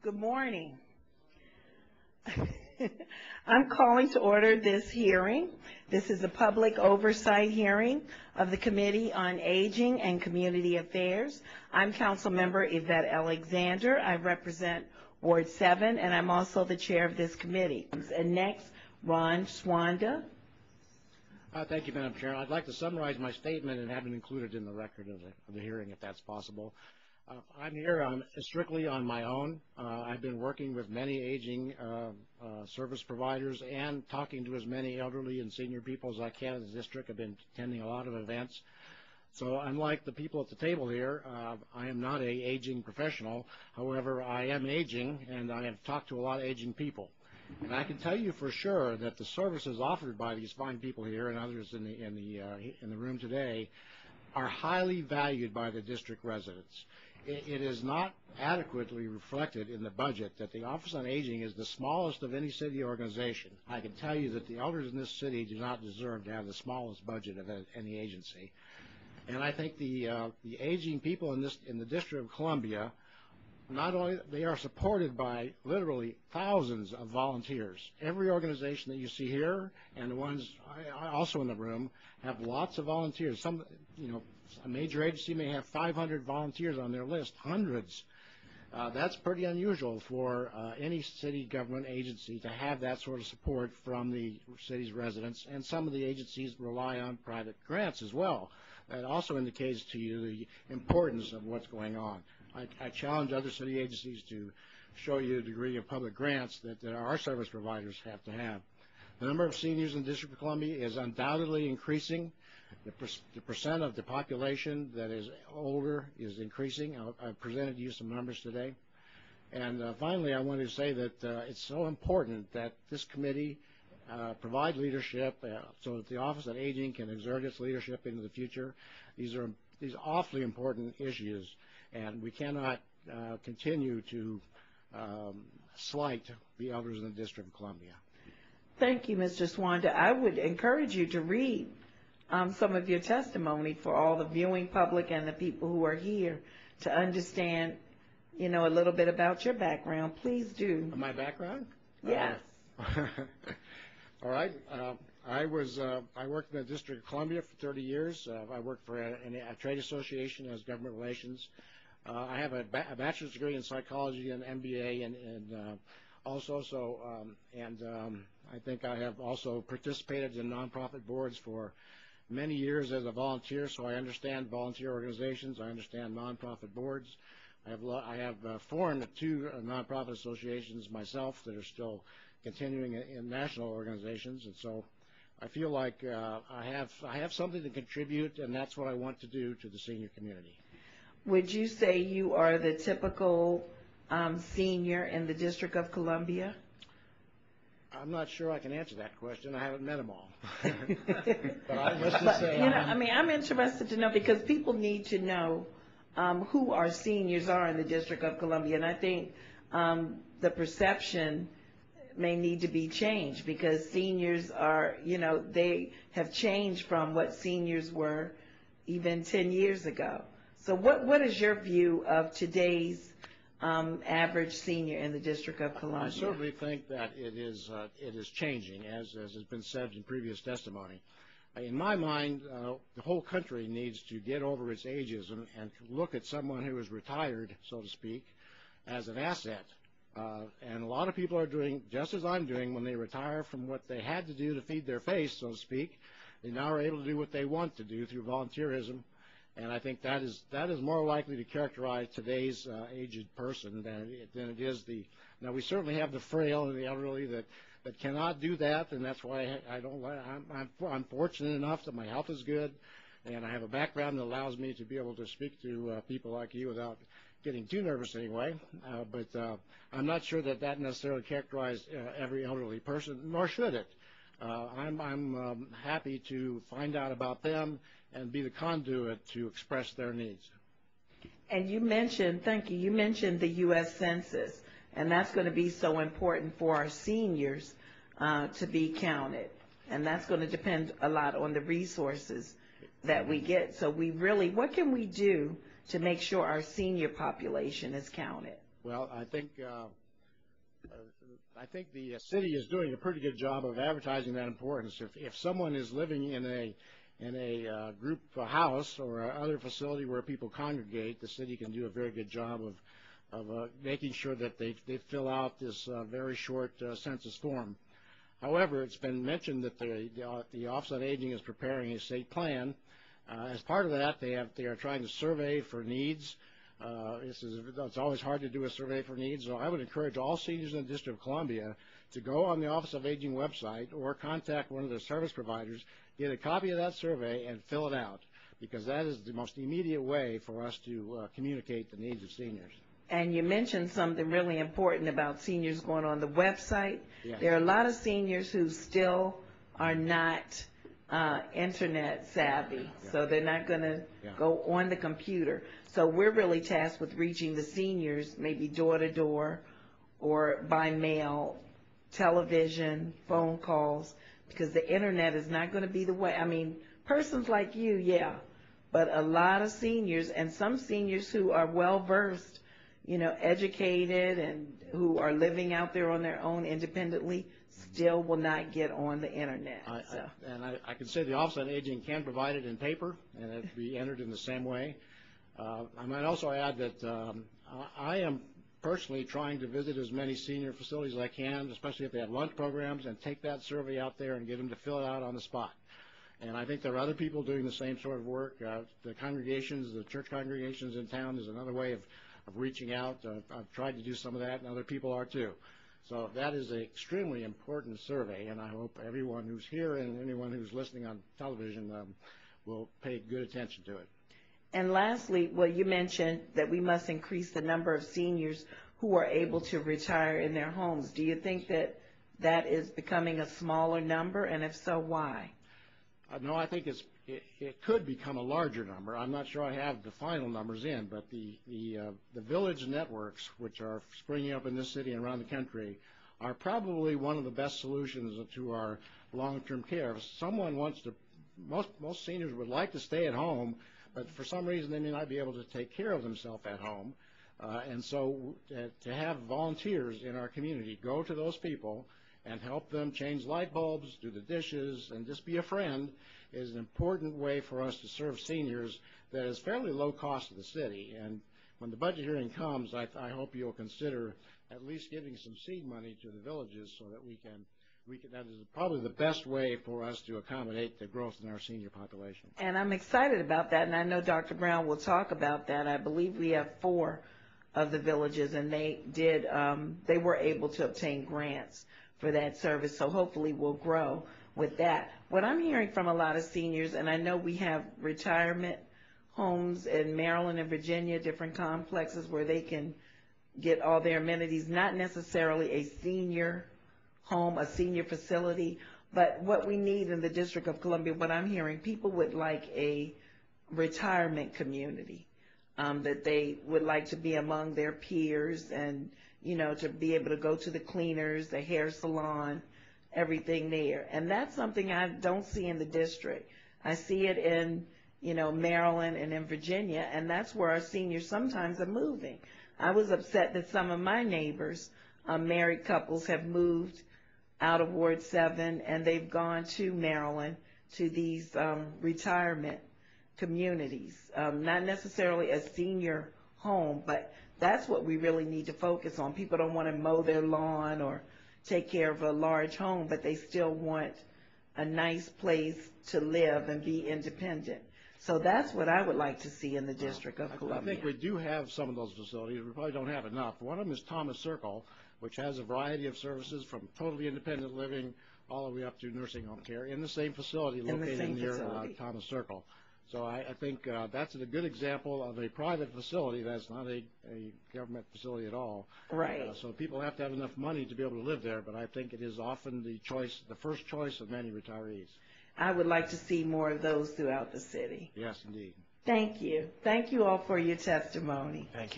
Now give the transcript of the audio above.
Good morning. I'm calling to order this hearing. This is a public oversight hearing of the Committee on Aging and Community Affairs. I'm Council Member Yvette Alexander. I represent Ward 7, and I'm also the chair of this committee. And next, Ron Swanda. Thank you, Madam Chair. I'd like to summarize my statement and have it included in the record of the hearing, if that's possible. I'm here strictly on my own. I've been working with many aging service providers and talking to as many elderly and senior people as I can in the district. I've been attending a lot of events. So unlike the people at the table here, I am not an aging professional. However, I am aging, and I have talked to a lot of aging people. And I can tell you for sure that the services offered by these fine people here and others in the room today are highly valued by the district residents. It is not adequately reflected in the budget that the Office on Aging is the smallest of any city organization. I can tell you that the elders in this city do not deserve to have the smallest budget of any agency. And I think the aging people in the District of Columbia, not only they are supported by literally thousands of volunteers. Every organization that you see here and the ones also in the room have lots of volunteers. Some, a major agency may have 500 volunteers on their list, hundreds. That's pretty unusual for any city government agency to have that sort of support from the city's residents, and some of the agencies rely on private grants as well. That also indicates to you the importance of what's going on. I challenge other city agencies to show you the degree of public grants that our service providers have to have. The number of seniors in the District of Columbia is undoubtedly increasing. The percent of the population that is older is increasing. I've presented you some numbers today. And finally, I want to say that it's so important that this committee provide leadership so that the Office on Aging can exert its leadership into the future. These are awfully important issues, and we cannot continue to slight the elders in the District of Columbia. Thank you, Mr. Swanda. I would encourage you to read some of your testimony for all the viewing public and the people who are here to understand, a little bit about your background. Please do. My background? Yes. All right. I worked in the District of Columbia for 30 years. I worked for a trade association as government relations. I have a bachelor's degree in psychology and MBA, and I think I have also participated in nonprofit boards for many years as a volunteer, so I understand volunteer organizations. I understand nonprofit boards. I have formed 2 nonprofit associations myself that are still continuing in national organizations, and so I feel like I have something to contribute, and that's what I want to do to the senior community. Would you say you are the typical senior in the District of Columbia? I'm not sure I can answer that question. I haven't met them all. Let's just say I'm interested to know, because people need to know who our seniors are in the District of Columbia, and I think the perception may need to be changed, because seniors are, they have changed from what seniors were even 10 years ago. So what is your view of today's average senior in the District of Columbia? I certainly think that it is changing, as has been said in previous testimony. In my mind, the whole country needs to get over its ages and look at someone who is retired, so to speak, as an asset. And a lot of people are doing just as I'm doing when they retire from what they had to do to feed their face, so to speak. They now are able to do what they want to do through volunteerism. And I think that is more likely to characterize today's aged person than it is the. Now, we certainly have the frail and the elderly that cannot do that, and that's why I'm fortunate enough that my health is good, and I have a background that allows me to be able to speak to people like you without getting too nervous anyway. But I'm not sure that necessarily characterizes every elderly person, nor should it. I'm happy to find out about them and be the conduit to express their needs. And you mentioned, thank you, you mentioned the U.S. Census, and that's going to be so important for our seniors to be counted. And that's going to depend a lot on the resources that we get. So what can we do to make sure our senior population is counted? Well, I think the city is doing a pretty good job of advertising that importance. If someone is living in a group house or other facility where people congregate, the city can do a very good job of making sure that they fill out this very short census form. However, it's been mentioned that the Office on Aging is preparing a state plan. As part of that, they are trying to survey for needs. It's always hard to do a survey for needs, so I would encourage all seniors in the District of Columbia to go on the Office of Aging website or contact one of their service providers, get a copy of that survey, and fill it out, because that is the most immediate way for us to communicate the needs of seniors. And you mentioned something really important about seniors going on the website. Yes. There are a lot of seniors who still are not internet savvy, so they're not going to go on the computer. So we're really tasked with reaching the seniors, maybe door to door or by mail, television, phone calls, because the internet is not going to be the way. I mean, persons like you, yeah, but a lot of seniors, and some seniors who are well versed, educated, and who are living out there on their own independently, still will not get on the internet. I can say the Office on Aging can provide it in paper, and it be entered in the same way. I might also add that I am personally trying to visit as many senior facilities as I can, especially if they have lunch programs, and take that survey out there and get them to fill it out on the spot. And I think there are other people doing the same sort of work. The congregations, the church congregations in town is another way of reaching out. I've tried to do some of that, and other people are too. So that is an extremely important survey, and I hope everyone who's here and anyone who's listening on television will pay good attention to it. And lastly, well, you mentioned that we must increase the number of seniors who are able to retire in their homes. Do you think that that is becoming a smaller number, and if so, why? No, I think it could become a larger number. I'm not sure I have the final numbers in, but the village networks, which are springing up in this city and around the country, are probably one of the best solutions to our long-term care. If someone wants to, most seniors would like to stay at home, but for some reason they may not be able to take care of themselves at home. And so to have volunteers in our community go to those people and help them change light bulbs, do the dishes, and just be a friend is an important way for us to serve seniors that is fairly low cost to the city. And when the budget hearing comes, I hope you'll consider at least giving some seed money to the villages so that we can, that is probably the best way for us to accommodate the growth in our senior population. And I'm excited about that, and I know Dr. Brown will talk about that. I believe we have 4 of the villages, and they were able to obtain grants for that service, so hopefully we'll grow with that. What I'm hearing from a lot of seniors, and I know we have retirement homes in Maryland and Virginia, different complexes where they can get all their amenities, not necessarily a senior home, a senior facility, but what we need in the District of Columbia, what I'm hearing, people would like a retirement community, that they would like to be among their peers and to be able to go to the cleaners, the hair salon, everything there. And that's something I don't see in the district. I see it in, Maryland and in Virginia, and that's where our seniors sometimes are moving. I was upset that some of my neighbors, married couples, have moved out of Ward 7, and they've gone to Maryland to these retirement communities. Not necessarily a senior home, but that's what we really need to focus on. People don't want to mow their lawn or take care of a large home, but they still want a nice place to live and be independent. So that's what I would like to see in the District of Columbia. I think we do have some of those facilities. We probably don't have enough. One of them is Thomas Circle, which has a variety of services from totally independent living all the way up to nursing home care in the same facility located near Thomas Circle. So I think that's a good example of a private facility that's not a government facility at all. Right. So people have to have enough money to be able to live there, but I think it is often the first choice of many retirees. I would like to see more of those throughout the city. Yes, indeed. Thank you. Thank you all for your testimony. Thank you.